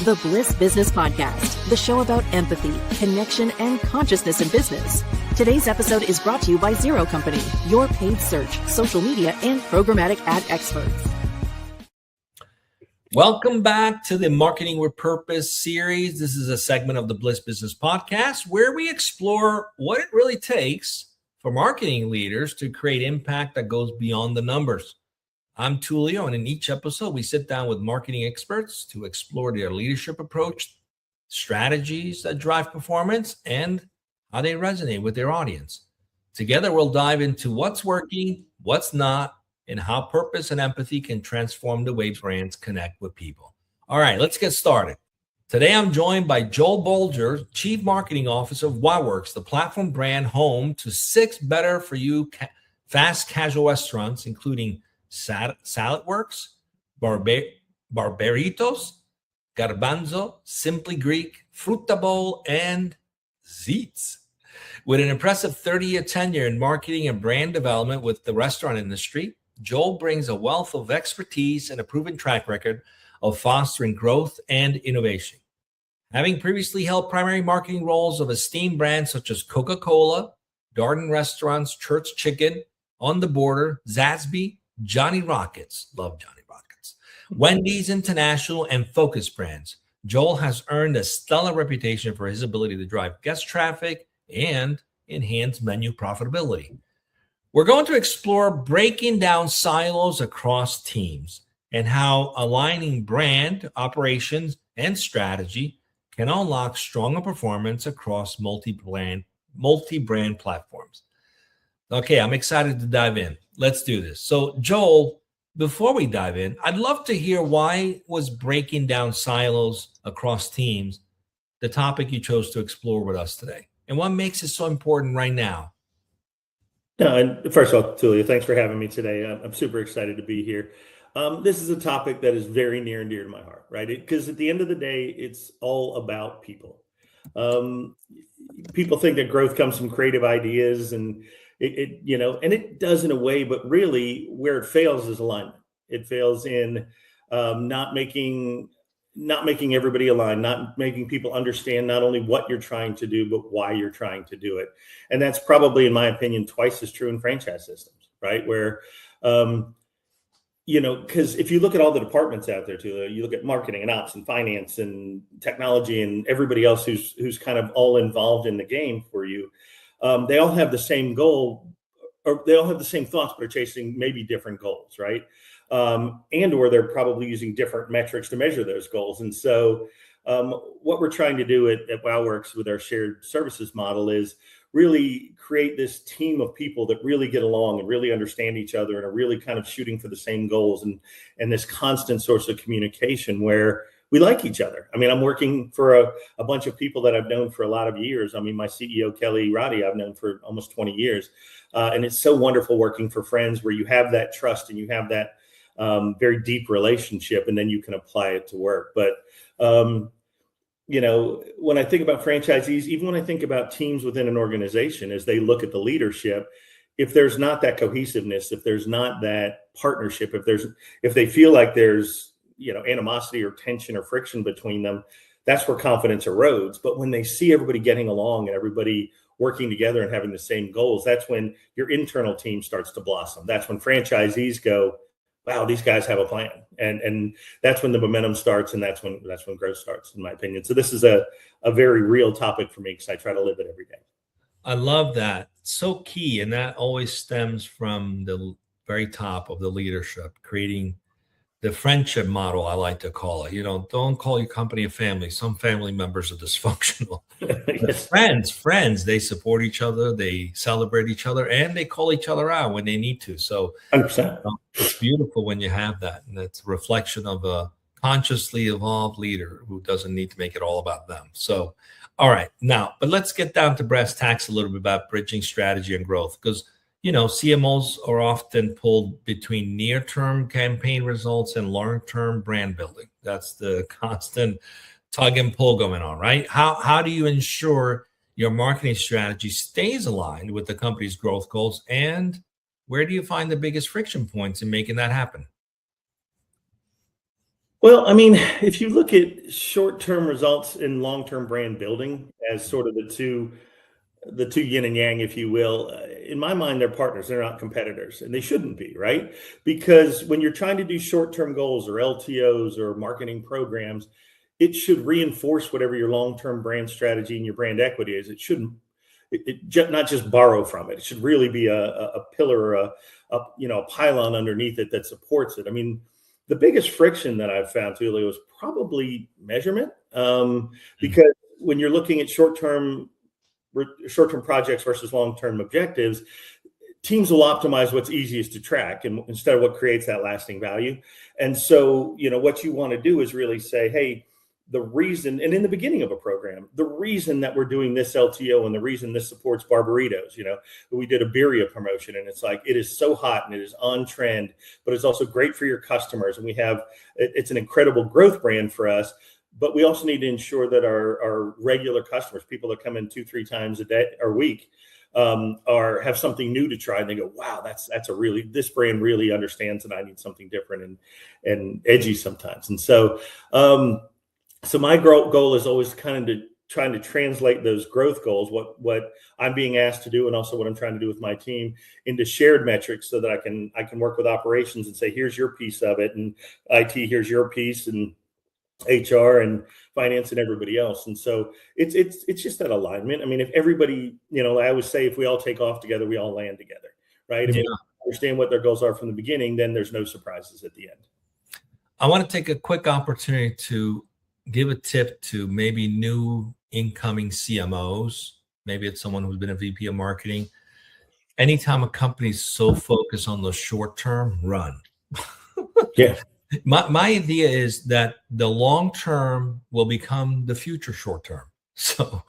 The Bliss Business Podcast, the show about empathy, connection, and consciousness in business. Today's episode is brought to you by Zero Company, your paid search, social media, and programmatic ad experts. Welcome back to the Marketing with Purpose series. This is a segment of the Bliss Business Podcast where we explore what it really takes for marketing leaders to create impact that goes beyond the numbers. I'm Tullio, and in each episode, we sit down with marketing experts to explore their leadership approach, strategies that drive performance, and how they resonate with their audience. Together, we'll dive into what's working, what's not, and how purpose and empathy can transform the way brands connect with people. All right, let's get started. Today, I'm joined by Joel Bulger, Chief Marketing Officer of WOWorks, the platform brand home to 6 better-for-you fast casual restaurants, including Saladworks, Barberitos, Garbanzo, Simply Greek, Fruta Bowl, and Zeets. With an impressive 30-year tenure in marketing and brand development with the restaurant industry, Joel brings a wealth of expertise and a proven track record of fostering growth and innovation. Having previously held primary marketing roles of esteemed brands such as Coca-Cola, Darden Restaurants, Church Chicken, On the Border, Zaxby, Johnny Rockets, love Johnny Rockets, Wendy's International, and Focus Brands, Joel has earned a stellar reputation for his ability to drive guest traffic and enhance menu profitability. We're going to explore breaking down silos across teams and how aligning brand, operations, and strategy can unlock stronger performance across multi-brand platforms. Okay, I'm excited to dive in. Let's do this. So, Joel, before we dive in, I'd love to hear why was breaking down silos across teams the topic you chose to explore with us today, and what makes it so important right now? And first of all, Tullio, thanks for having me today. I'm super excited to be here. This is a topic that is very near and dear to my heart, right? Because at the end of the day, it's all about people. People think that growth comes from creative ideas, and it does in a way, but really where it fails is alignment. It fails in not making everybody aligned, not making people understand not only what you're trying to do, but why you're trying to do it. And that's probably, in my opinion, twice as true in franchise systems, right? Where, because if you look at all the departments out there too, you look at marketing and ops and finance and technology and everybody else who's kind of all involved in the game for you, they all have the same goal, or they all have the same thoughts, but are chasing maybe different goals, right? And or they're probably using different metrics to measure those goals. And so what we're trying to do at WOWorks with our shared services model is really create this team of people that really get along and really understand each other and are really kind of shooting for the same goals, and this constant source of communication where we like each other. I mean, I'm working for a bunch of people that I've known for a lot of years. I mean, my CEO, Kelly Roddy, I've known for almost 20 years. And it's so wonderful working for friends where you have that trust and you have that very deep relationship, and then you can apply it to work. But, when I think about franchisees, even when I think about teams within an organization, as they look at the leadership, if there's not that cohesiveness, if there's not that partnership, if they feel like there's, animosity or tension or friction between them, that's where confidence erodes. But when they see everybody getting along and everybody working together and having the same goals, that's when your internal team starts to blossom. That's when franchisees go, wow, these guys have a plan. And that's when the momentum starts, and that's when growth starts, in my opinion. So this is a very real topic for me because I try to live it every day. I love that. So key. And that always stems from the very top of the leadership, creating the friendship model, I like to call it. Don't call your company a family. Some family members are dysfunctional. Yes. Friends, they support each other, they celebrate each other, and they call each other out when they need to. So 100%. It's beautiful when you have that. And it's a reflection of a consciously evolved leader who doesn't need to make it all about them. So, all right, now, but let's get down to brass tacks a little bit about bridging strategy and growth, because CMOs are often pulled between near-term campaign results and long-term brand building. That's the constant tug and pull going on, right? How do you ensure your marketing strategy stays aligned with the company's growth goals, and where do you find the biggest friction points in making that happen? Well, I mean, if you look at short-term results in long-term brand building as sort of the two yin and yang, if you will, in my mind, they're partners. They're not competitors, and they shouldn't be, right? Because when you're trying to do short-term goals or LTOs or marketing programs, it should reinforce whatever your long-term brand strategy and your brand equity is. It shouldn't, not just borrow from it. It should really be a pillar or a pylon underneath it that supports it. I mean, the biggest friction that I've found, Tullio, is probably measurement, because when you're looking at short-term projects versus long-term objectives, teams will optimize what's easiest to track and instead of what creates that lasting value. And so, what you want to do is really say, hey, the reason, and in the beginning of a program, the reason that we're doing this LTO and the reason this supports Barbaritos, we did a birria promotion, and it's like, it is so hot and it is on trend, but it's also great for your customers. And it's an incredible growth brand for us. But we also need to ensure that our regular customers, people that come in 2-3 times a day or week, have something new to try, and they go, wow, this brand really understands that I need something different and edgy sometimes. And so my goal is always kind of trying to translate those growth goals, what I'm being asked to do, and also what I'm trying to do with my team, into shared metrics so that I can work with operations and say, here's your piece of it, and IT, here's your piece, and HR and finance and everybody else. And so it's just that alignment. I mean, if everybody, I always say, if we all take off together, we all land together, right? If we understand what their goals are from the beginning, then there's no surprises at the end. I want to take a quick opportunity to give a tip to maybe new incoming CMOs. Maybe it's someone who's been a VP of marketing. Anytime a company's so focused on the short term, run. Yeah. My idea is that the long term will become the future short term. So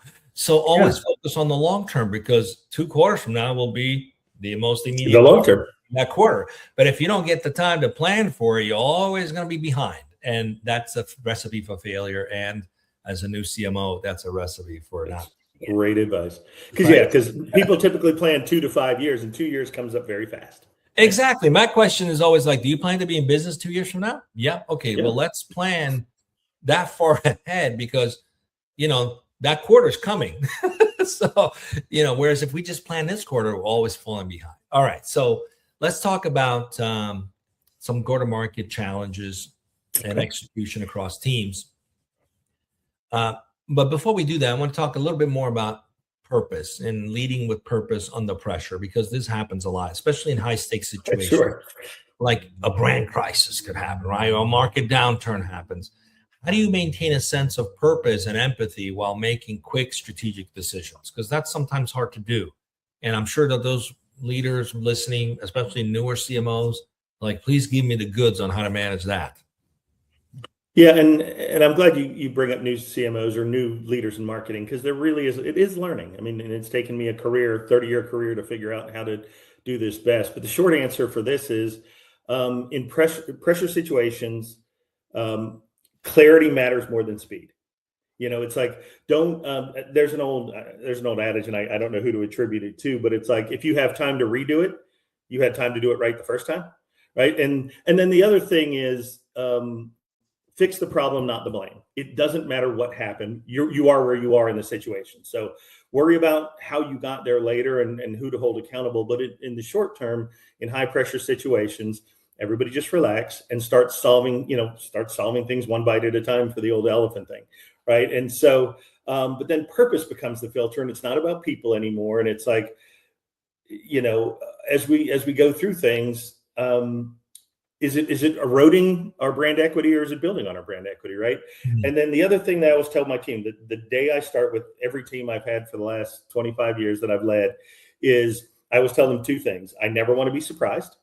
always focus on the long term, because 2 quarters from now will be the most immediate, the long term, that quarter. But if you don't get the time to plan for it, you're always going to be behind. And that's a recipe for failure. And as a new CMO, that's a recipe for not. Great advice. Because people typically plan 2 to 5 years, and 2 years comes up very fast. Exactly. My question is always like, do you plan to be in business 2 years from now? Yeah. Okay. Yeah. Well, let's plan that far ahead, because, that quarter's coming. So, whereas if we just plan this quarter, we're always falling behind. All right. So let's talk about some go-to-market challenges and execution across teams. But before we do that, I want to talk a little bit more about purpose and leading with purpose under pressure, because this happens a lot, especially in high stakes situations. Sure. Like a brand crisis could happen, right? Or a market downturn happens. How do you maintain a sense of purpose and empathy while making quick strategic decisions? Because that's sometimes hard to do. And I'm sure that those leaders listening, especially newer CMOs, like, please give me the goods on how to manage that. Yeah, and I'm glad you bring up new CMOs or new leaders in marketing, because there really it is learning. I mean, and it's taken me a 30-year career to figure out how to do this best. But the short answer for this is, in pressure situations, clarity matters more than speed. It's like, there's an old adage, and I don't know who to attribute it to, but it's like, if you have time to redo it, you had time to do it right the first time, right? And then the other thing is, fix the problem, not the blame. It doesn't matter what happened. You are where you are in the situation. So worry about how you got there later and who to hold accountable. But in the short term, in high pressure situations, everybody just relax and start solving things one bite at a time, for the old elephant thing, right? And so, but then purpose becomes the filter, and it's not about people anymore. And it's like, as we go through things, is it eroding our brand equity, or is it building on our brand equity, right? Mm-hmm. And then the other thing that I always tell my team, that the day I start with every team I've had for the last 25 years that I've led, is I always tell them 2 things. I never want to be surprised,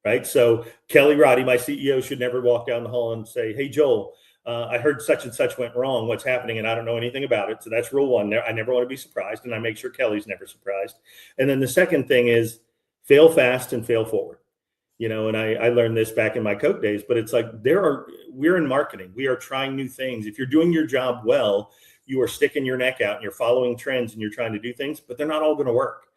right? So Kelly Roddy, my CEO, should never walk down the hall and say, hey, Joel, I heard such and such went wrong. What's happening? And I don't know anything about it. So that's rule 1. I never want to be surprised, and I make sure Kelly's never surprised. And then the second thing is, fail fast and fail forward. And I learned this back in my Coke days, but it's like, we're in marketing. We are trying new things. If you're doing your job well, you are sticking your neck out and you're following trends and you're trying to do things, but they're not all going to work.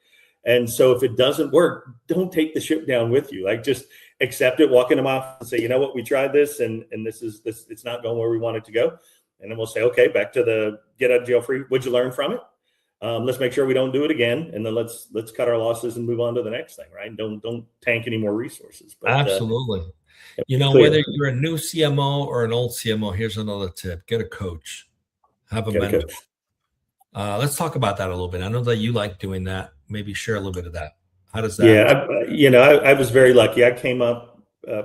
And so if it doesn't work, don't take the ship down with you. Like, just accept it, walk into my office and say, you know what, we tried this and this it's not going where we want it to go. And then we'll say, okay, back to the get out of jail free. What'd you learn from it? Let's make sure we don't do it again. And then let's cut our losses and move on to the next thing, right? Don't tank any more resources. But, absolutely. Whether you're a new CMO or an old CMO, here's another tip. Get a coach. Have a mentor. Let's talk about that a little bit. I know that you like doing that. Maybe share a little bit of that. How does that? Yeah, I was very lucky. I came up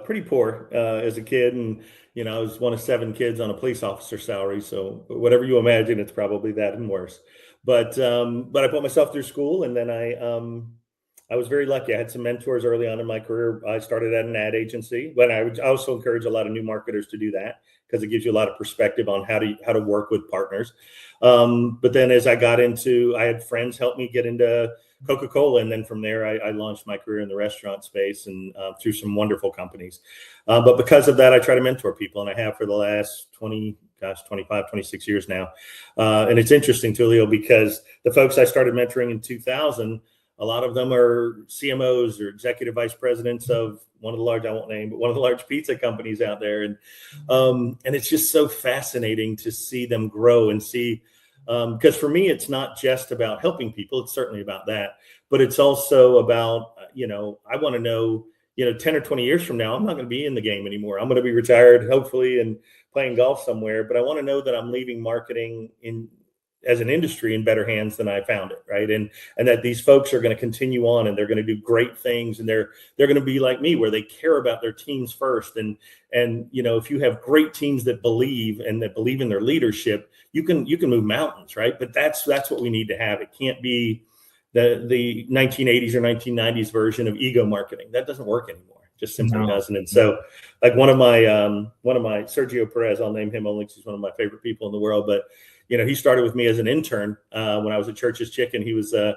pretty poor as a kid, and I was one of 7 kids on a police officer salary. So whatever you imagine, it's probably that and worse. But I put myself through school, and then I was very lucky. I had some mentors early on in my career. I started at an ad agency, but I would also encourage a lot of new marketers to do that because it gives you a lot of perspective on how to work with partners. But then as I got into, I had friends help me get into Coca-Cola. And then from there, I launched my career in the restaurant space and through some wonderful companies. But because of that, I try to mentor people, and I have for the last 25, 26 years now. And it's interesting, Tullio, because the folks I started mentoring in 2000, a lot of them are CMOs or executive vice presidents of one of the large, I won't name, but one of the large pizza companies out there. And it's just so fascinating to see them grow and see, because for me, it's not just about helping people. It's certainly about that, but it's also about, I want to know, 10 or 20 years from now, I'm not going to be in the game anymore. I'm going to be retired, hopefully, and playing golf somewhere, but I want to know that I'm leaving marketing as an industry in better hands than I found it, right? And that these folks are going to continue on, and they're going to do great things, and they're going to be like me, where they care about their teams first. And if you have great teams that believe in their leadership, you can move mountains, right? But that's what we need to have. It can't be the 1980s or 1990s version of ego marketing. That doesn't work anymore. Just simply doesn't. And so, like one of my Sergio Perez, I'll name him only because he's one of my favorite people in the world, but he started with me as an intern when I was at Church's Chicken. He was a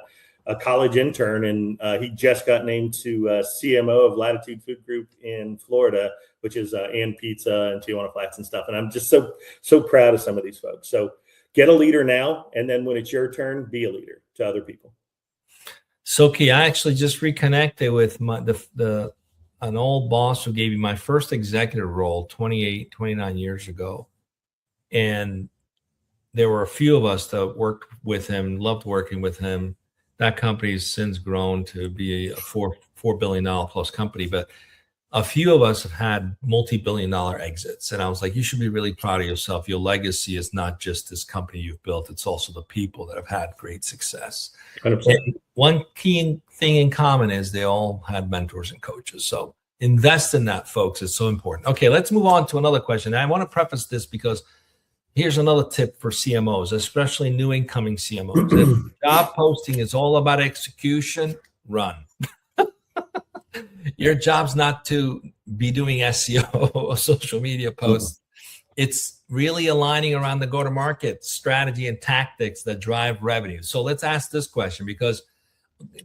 college intern, and he just got named to CMO of Latitude Food Group in Florida, which is and Pizza and Tijuana Flats and stuff. And I'm just so proud of some of these folks. So get a leader now, and then when it's your turn, be a leader to other people. So, Key, I actually just reconnected with an old boss who gave me my first executive role 29 years ago. And there were a few of us that worked with him, loved working with him. That company has since grown to be a $4 billion plus company, but a few of us have had multi-billion-dollar exits. And I was like, you should be really proud of yourself. Your legacy is not just this company you've built. It's also the people that have had great success. 100%. And one key thing in common is they all had mentors and coaches. So invest in that, folks. It's so important. Okay, let's move on to another question. And I want to preface this because here's another tip for CMOs, especially new incoming CMOs. If job posting is all about execution, run. Your job's not to be doing SEO or social media posts. It's really aligning around the go-to-market strategy and tactics that drive revenue. So let's ask this question, because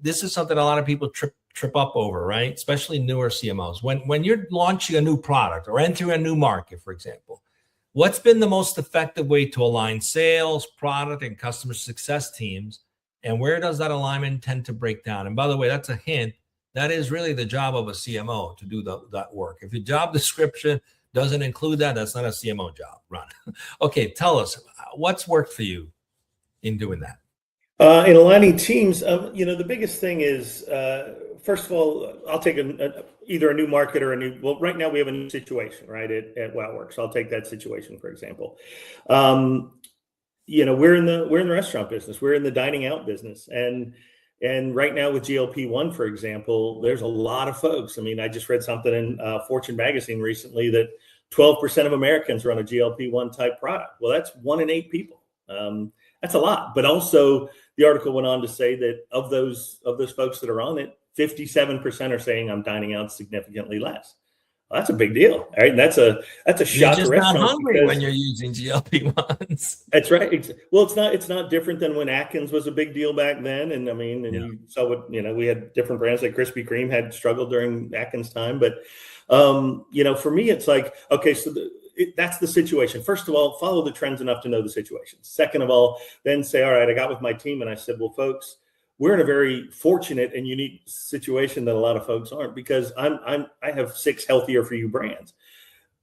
this is something a lot of people trip up over, right? Especially newer CMOs. When you're launching a new product or entering a new market, for example, what's been the most effective way to align sales, product, and customer success teams? And where does that alignment tend to break down? And by the way, that's a hint. That is really the job of a CMO to do that work. If your job description doesn't include that, that's not a CMO job. Run. Okay, tell us, what's worked for you in doing that? In aligning teams, the biggest thing is, first of all, I'll take either a new market or right now we have a new situation, right, at WOWorks. I'll take that situation, for example. We're in the restaurant business. We're in the dining out business. And right now with GLP-1, for example, there's a lot of folks. I mean, I just read something in Fortune magazine recently that 12% of Americans are on a GLP-1 type product. Well, that's 1 in 8 people. That's a lot. But also the article went on to say that of those folks that are on it, 57% are saying I'm dining out significantly less. Well, that's a big deal, right? And that's a shot to restaurants. You're just not hungry when you're using GLP-1s. That's right. Well, it's not different than when Atkins was a big deal back then. And you saw what, we had different brands like Krispy Kreme had struggled during Atkins time. But, for me, it's like, okay, so that's the situation. First of all, follow the trends enough to know the situation. Second of all, then say, all right, I got with my team and I said, well, folks, we're in a very fortunate and unique situation that a lot of folks aren't, because I have 6 healthier for you brands.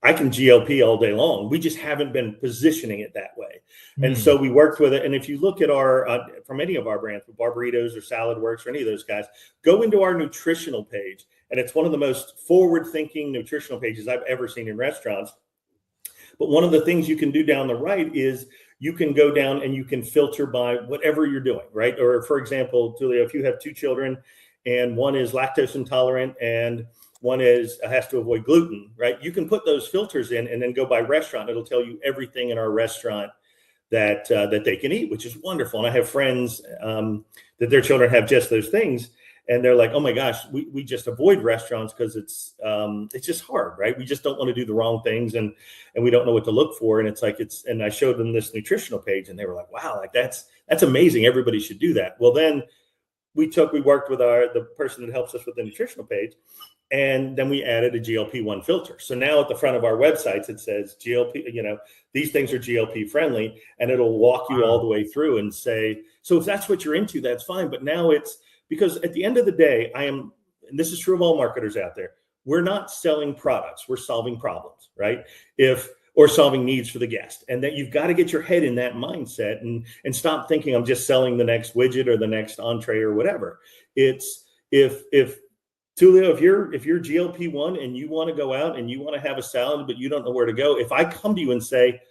I can GLP all day long. We just haven't been positioning it that way. And so we worked with it. And if you look at our, from any of our brands, Barbaritos or Salad Works or any of those guys, go into our nutritional page. And it's one of the most forward-thinking nutritional pages I've ever seen in restaurants. But one of the things you can do down the right is you can go down and you can filter by whatever you're doing, right? Or for example, Tullio, if you have 2 children and one is lactose intolerant and one has to avoid gluten, right? You can put those filters in and then go by restaurant. It'll tell you everything in our restaurant that they can eat, which is wonderful. And I have friends that their children have just those things. And they're like, oh my gosh, we just avoid restaurants because it's just hard, right? We just don't want to do the wrong things and we don't know what to look for. And and I showed them this nutritional page and they were like, wow, like that's amazing. Everybody should do that. Well, then we worked with the person that helps us with the nutritional page. And then we added a GLP-1 filter. So now at the front of our websites, it says GLP, these things are GLP friendly, and it'll walk you all the way through and say, so if that's what you're into, that's fine. But now it's, because at the end of the day, and this is true of all marketers out there, we're not selling products, we're solving problems, right? Or solving needs for the guest. And that you've got to get your head in that mindset and stop thinking I'm just selling the next widget or the next entree or whatever. It's if Tullio, if you're GLP-1 and you want to go out and you want to have a salad, but you don't know where to go, if I come to you and say,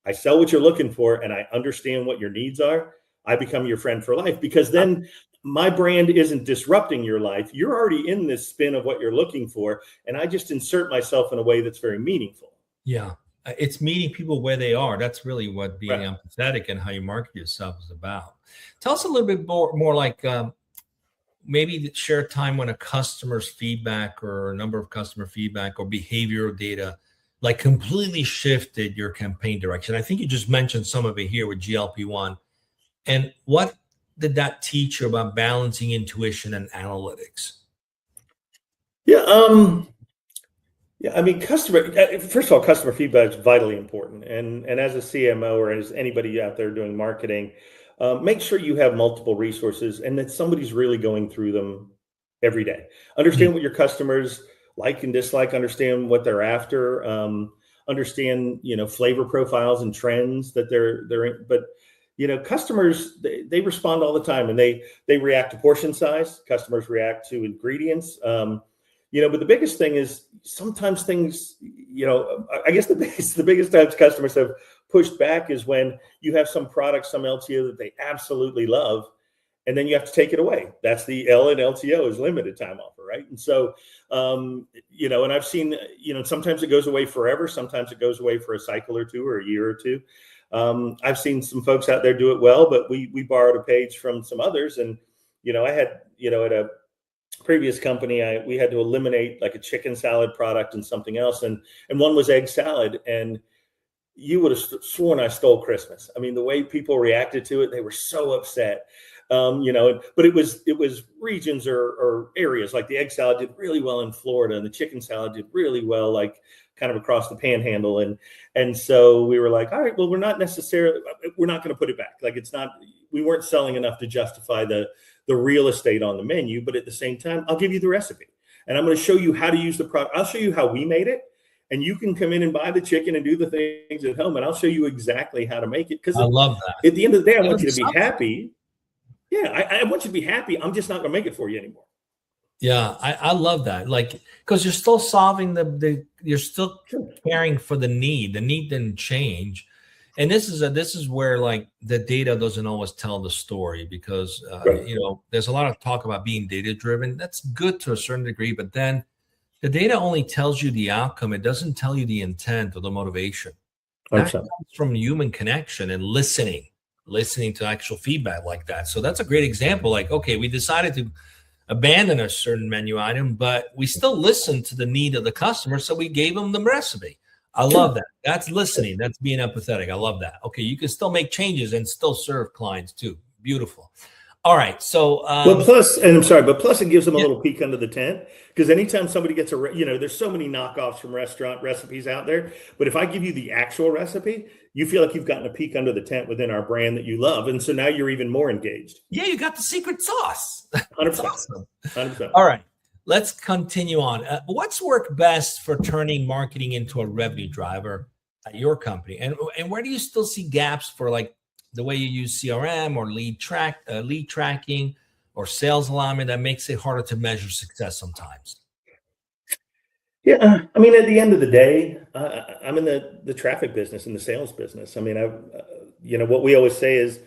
I sell what you're looking for and I understand what your needs are, I become your friend for life, because then my brand isn't disrupting your life. You're already in this spin of what you're looking for. And I just insert myself in a way that's very meaningful. Yeah. It's meeting people where they are. That's really what being empathetic and how you market yourself is about. Tell us a little bit more like, maybe share a time when a customer's feedback or a number of customer feedback or behavioral data like completely shifted your campaign direction. I think you just mentioned some of it here with GLP-1. And what did that teach you about balancing intuition and analytics? Yeah. I mean, first of all, customer feedback is vitally important. And as a CMO or as anybody out there doing marketing, make sure you have multiple resources and that somebody's really going through them every day. Understand what your customers like and dislike, understand what they're after, understand, flavor profiles and trends that they're in. But, customers, they respond all the time and they react to portion size. Customers react to ingredients. But the biggest thing is sometimes things, I guess the biggest times customers have pushed back is when you have some product, some LTO that they absolutely love, and then you have to take it away. That's the L in LTO is limited time offer, right? And so, and I've seen, sometimes it goes away forever. Sometimes it goes away for a cycle or two or a year or two. I've seen some folks out there do it well, but we borrowed a page from some others. And, I had, at a previous company, we had to eliminate like a chicken salad product and something else. And one was egg salad. And you would have sworn I stole Christmas. I mean, the way people reacted to it, they were so upset. But it was regions or areas, like the egg salad did really well in Florida and the chicken salad did really well, like kind of across the panhandle. And so we were like, all right, well, we're not going to put it back. Like we weren't selling enough to justify the real estate on the menu, but at the same time, I'll give you the recipe and I'm going to show you how to use the product. I'll show you how we made it. And you can come in and buy the chicken and do the things at home, and I'll show you exactly how to make it. Because I love that. At the end of the day, I want you to be happy. Yeah, I want you to be happy. I'm just not going to make it for you anymore. Yeah, I love that. Like, because you're still solving you're still caring for the need. The need didn't change, and this is where like the data doesn't always tell the story, because there's a lot of talk about being data driven. That's good to a certain degree, but then the data only tells you the outcome. It doesn't tell you the intent or the motivation. That comes from human connection and listening to actual feedback like that. So that's a great example. Like, okay, we decided to abandon a certain menu item, but we still listened to the need of the customer. So we gave them the recipe. I love that. That's listening. That's being empathetic. I love that. Okay, you can still make changes and still serve clients too. Beautiful. All right. So, but plus it gives them a little peek under the tent, because anytime somebody gets there's so many knockoffs from restaurant recipes out there. But if I give you the actual recipe, you feel like you've gotten a peek under the tent within our brand that you love. And so now you're even more engaged. Yeah, you got the secret sauce. 100%. Awesome. 100%. All right. Let's continue on. What's worked best for turning marketing into a revenue driver at your company? And where do you still see gaps for like the way you use CRM or lead tracking or sales alignment that makes it harder to measure success sometimes? Yeah, I mean, at the end of the day, I'm in the traffic business and the sales business. I mean, what we always say is,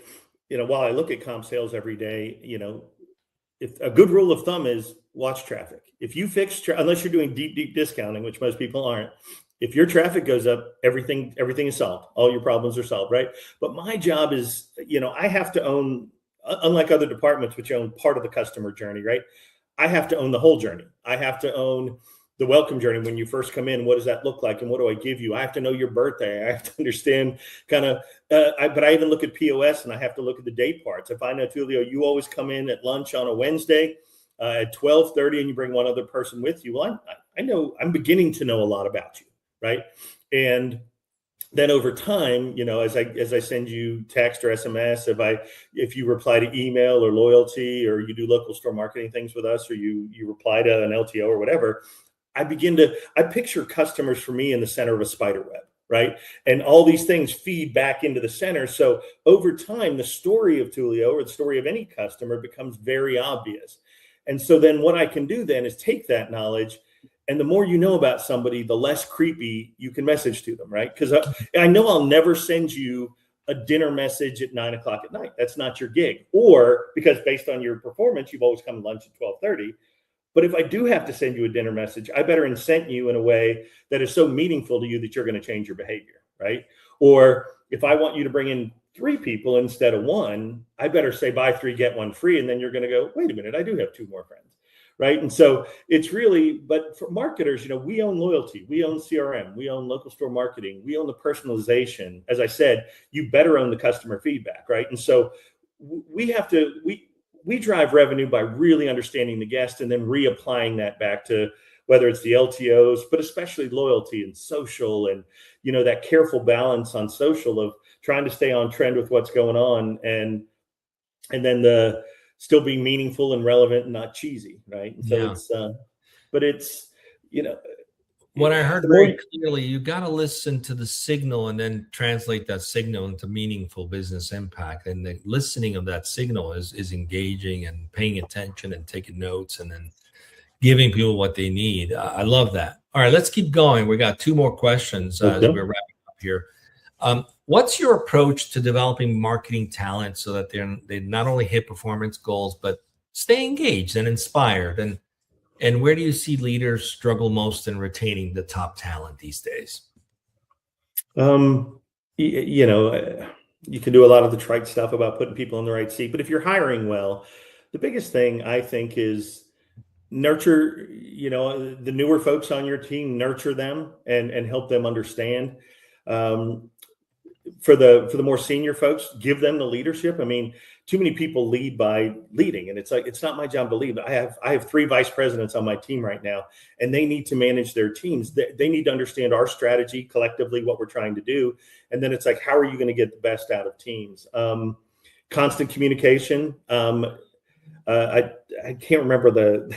while I look at comp sales every day, if a good rule of thumb is watch traffic. If you fix, unless you're doing deep discounting, which most people aren't, if your traffic goes up, everything is solved. All your problems are solved, right? But my job is, I have to own, unlike other departments, which own part of the customer journey, right? I have to own the whole journey. I have to own the welcome journey. When you first come in, what does that look like? And what do I give you? I have to know your birthday. I have to understand but I even look at POS, and I have to look at the day parts. If I know, Tullio, you always come in at lunch on a Wednesday at 12:30 and you bring one other person with you. Well, I know, I'm beginning to know a lot about you, right? And then over time, as I send you text or SMS, if you reply to email or loyalty, or you do local store marketing things with us, or you reply to an LTO or whatever, I picture customers for me in the center of a spider web, right? And all these things feed back into the center. So over time, the story of Tullio, or the story of any customer, becomes very obvious. And so then what I can do then is take that knowledge, and the more you know about somebody, the less creepy you can message to them, right? Because I know I'll never send you a dinner message at 9:00 at night. That's not your gig. Or because based on your performance, you've always come to lunch at 12:30. But if I do have to send you a dinner message, I better incent you in a way that is so meaningful to you that you're going to change your behavior, right? Or if I want you to bring in 3 people instead of 1, I better say buy 3, get 1 free. And then you're going to go, wait a minute, I do have 2 more friends, right? And so it's really, but for marketers, we own loyalty, we own CRM, we own local store marketing, we own the personalization. As I said, you better own the customer feedback, right? And so we drive revenue by really understanding the guest and then reapplying that back to whether it's the LTOs, but especially loyalty and social, and that careful balance on social of trying to stay on trend with what's going on, and then the still being meaningful and relevant and not cheesy, right? And so it's what I heard very clearly, you got to listen to the signal and then translate that signal into meaningful business impact. And the listening of that signal is engaging and paying attention and taking notes and then giving people what they need. I love that. All right, let's keep going. We got 2 more questions as we're wrapping up here. What's your approach to developing marketing talent so that they not only hit performance goals, but stay engaged and inspired? And where do you see leaders struggle most in retaining the top talent these days? You can do a lot of the trite stuff about putting people in the right seat, but if you're hiring well, the biggest thing I think is nurture, the newer folks on your team, nurture them and help them understand. For the more senior folks, give them the leadership. I mean, too many people lead by leading, and it's like, it's not my job to lead. I have 3 vice presidents on my team right now, and they need to manage their teams. They need to understand our strategy collectively, what we're trying to do. And then it's like, how are you going to get the best out of teams? Constant communication. I can't remember the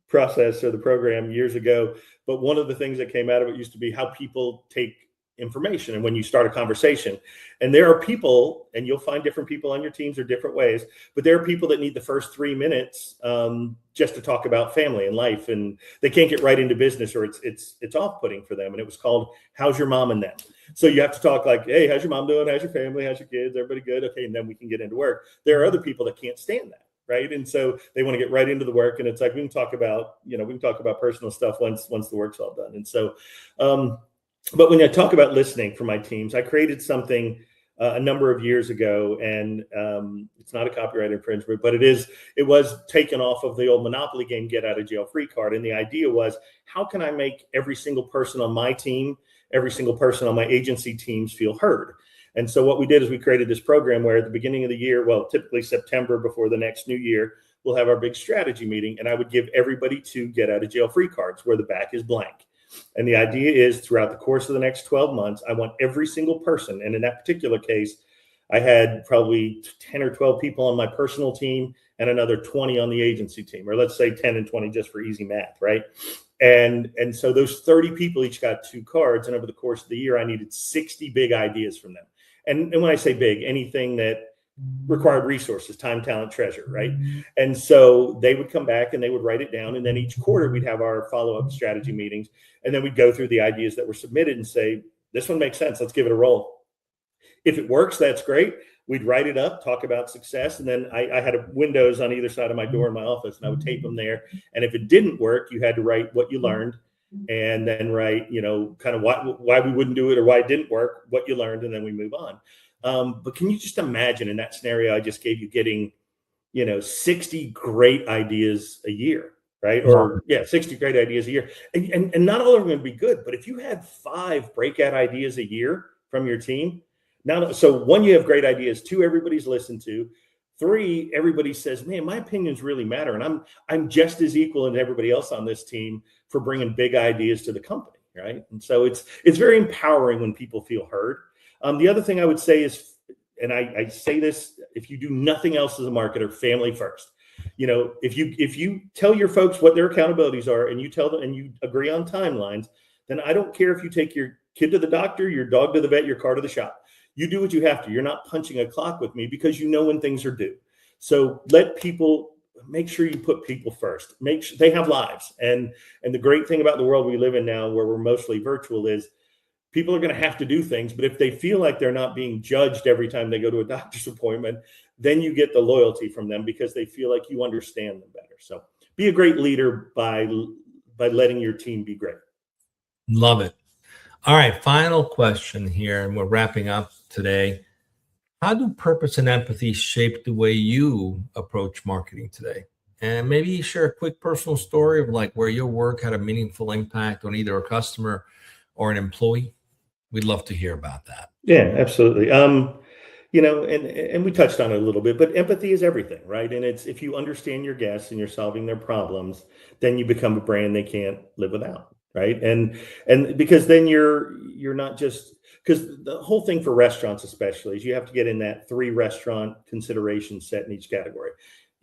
process or the program years ago, but one of the things that came out of it used to be how people take information and when you start a conversation. And there are people, and you'll find different people on your teams or different ways, but there are people that need the first 3 minutes just to talk about family and life, and they can't get right into business, or it's off-putting for them. And it was called "How's your mom and them?" So you have to talk like, "Hey, how's your mom doing? How's your family? How's your kids? Everybody good? Okay." And then we can get into work. There are other people that can't stand that, right? And so they want to get right into the work. And it's like, we can talk about personal stuff once the work's all done. And so, but when I talk about listening for my teams, I created something a number of years ago, and it's not a copyright infringement, but it was taken off of the old Monopoly game, get out of jail free card. And the idea was, how can I make every single person on my team, every single person on my agency teams feel heard? And so what we did is we created this program where at the beginning of the year, well, typically September before the next new year, we'll have our big strategy meeting. And I would give everybody 2 get out of jail free cards where the back is blank. And the idea is throughout the course of the next 12 months, I want every single person. And in that particular case, I had probably 10 or 12 people on my personal team and another 20 on the agency team, or let's say 10 and 20 just for easy math, right? And so those 30 people each got 2 cards. And over the course of the year, I needed 60 big ideas from them. And when I say big, anything that required resources, time, talent, treasure, right? And so they would come back and they would write it down. And then each quarter we'd have our follow-up strategy meetings. And then we'd go through the ideas that were submitted and say, this one makes sense. Let's give it a roll. If it works, that's great. We'd write it up, talk about success. And then I had windows on either side of my door in my office, and I would tape them there. And if it didn't work, you had to write what you learned and then write, kind of why we wouldn't do it or why it didn't work, what you learned, and then we move on. But can you just imagine in that scenario I just gave you getting, 60 great ideas a year, right? Or 60 great ideas a year. And not all of them are going to be good, but if you had 5 breakout ideas a year from your team, now, so 1, you have great ideas. 2, everybody's listened to. 3, everybody says, man, my opinions really matter. And I'm just as equal as everybody else on this team for bringing big ideas to the company, right? And so it's very empowering when people feel heard. The other thing I would say is, and I say this, if you do nothing else as a marketer, family first. If you tell your folks what their accountabilities are and you tell them and you agree on timelines, then I don't care if you take your kid to the doctor, your dog to the vet, your car to the shop. You do what you have to. You're not punching a clock with me because you know when things are due. So make sure you put people first. Make sure they have lives. And the great thing about the world we live in now, where we're mostly virtual, is people are going to have to do things. But if they feel like they're not being judged every time they go to a doctor's appointment, then you get the loyalty from them because they feel like you understand them better. So be a great leader by letting your team be great. Love it. All right, final question here, and we're wrapping up today. How do purpose and empathy shape the way you approach marketing today? And maybe share a quick personal story of like where your work had a meaningful impact on either a customer or an employee. We'd love to hear about that. Yeah, absolutely. And we touched on it a little bit, but empathy is everything, right? And it's, if you understand your guests and you're solving their problems, then you become a brand they can't live without. Right. And because then you're not just, because the whole thing for restaurants, especially, is you have to get in that 3 restaurant consideration set in each category.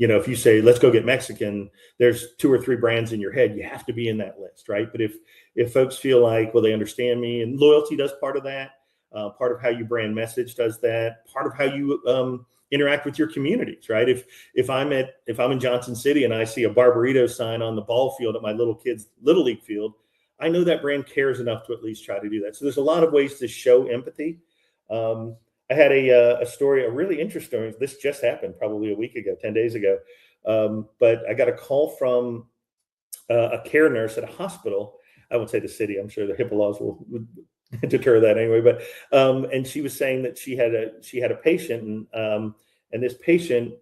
If you say, let's go get Mexican, there's 2 or 3 brands in your head. You have to be in that list. Right. But if folks feel like, well, they understand me, and loyalty does part of that, part of how you brand message does that, part of how you interact with your communities. Right. If I'm in Johnson City and I see a Barbarito sign on the ball field at my little kids' Little League field, I know that brand cares enough to at least try to do that. So there's a lot of ways to show empathy. I had a story, a really interesting story. This just happened probably a week ago, 10 days ago. But I got a call from a care nurse at a hospital. I won't say the city. I'm sure the HIPAA laws would deter that anyway. But and she was saying that she had a patient, and this patient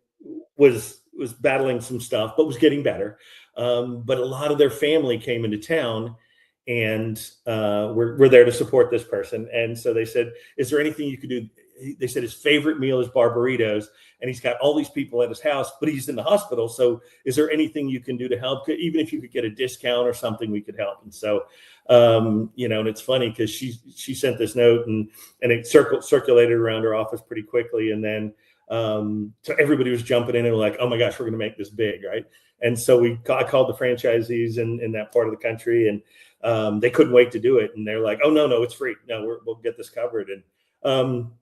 was battling some stuff, but was getting better. But a lot of their family came into town. And we're there to support this person. And so they said, is there anything you could do? They said his favorite meal is Barbaritos, and he's got all these people at his house, but he's in the hospital. So is there anything you can do to help? Even if you could get a discount or something, we could help. And so, and it's funny because she sent this note and it circulated around her office pretty quickly. And then so everybody was jumping in and like, oh my gosh, we're going to make this big. Right. And so I called the franchisees in that part of the country, and they couldn't wait to do it. And they're like, oh, no, it's free. No, we'll get this covered. And, and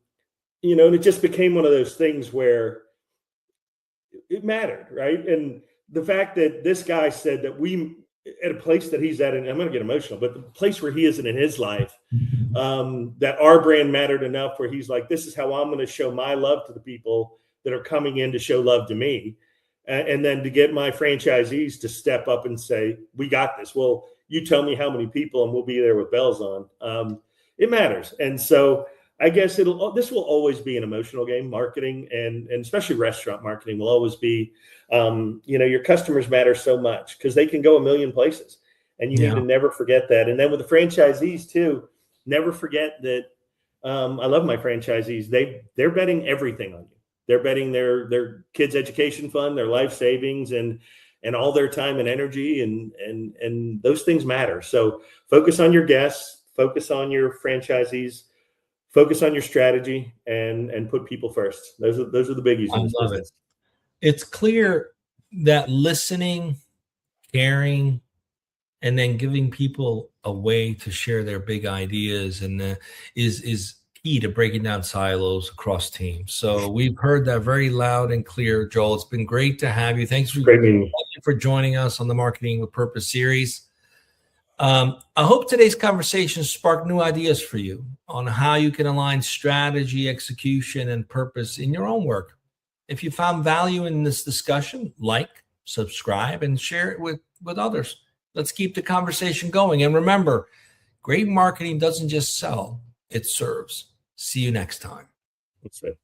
it just became one of those things where it mattered. Right. And the fact that this guy said that we, at a place that he's at, and I'm going to get emotional, but the place where he is in his life, that our brand mattered enough where he's like, this is how I'm going to show my love to the people that are coming in to show love to me. And then to get my franchisees to step up and say, we got this. Well, you tell me how many people and we'll be there with bells on. It matters. And so I guess this will always be an emotional game. Marketing and especially restaurant marketing will always be, your customers matter so much because they can go a million places, and you need to never forget that. And then with the franchisees too, never forget that I love my franchisees. They're betting everything on you. They're betting their kids' education fund, their life savings, and all their time and energy, and those things matter. So focus on your guests, focus on your franchisees, focus on your strategy, and put people first. Those are the biggies in this business. It's clear that listening, caring, and then giving people a way to share their big ideas and is key to breaking down silos across teams. So we've heard that very loud and clear, Joel. It's been great to have you. Thanks for joining us on the Marketing with Purpose series. I hope today's conversation sparked new ideas for you on how you can align strategy, execution, and purpose in your own work. If you found value in this discussion, like, subscribe, and share it with others. Let's keep the conversation going. And remember, great marketing doesn't just sell, it serves. See you next time. That's it.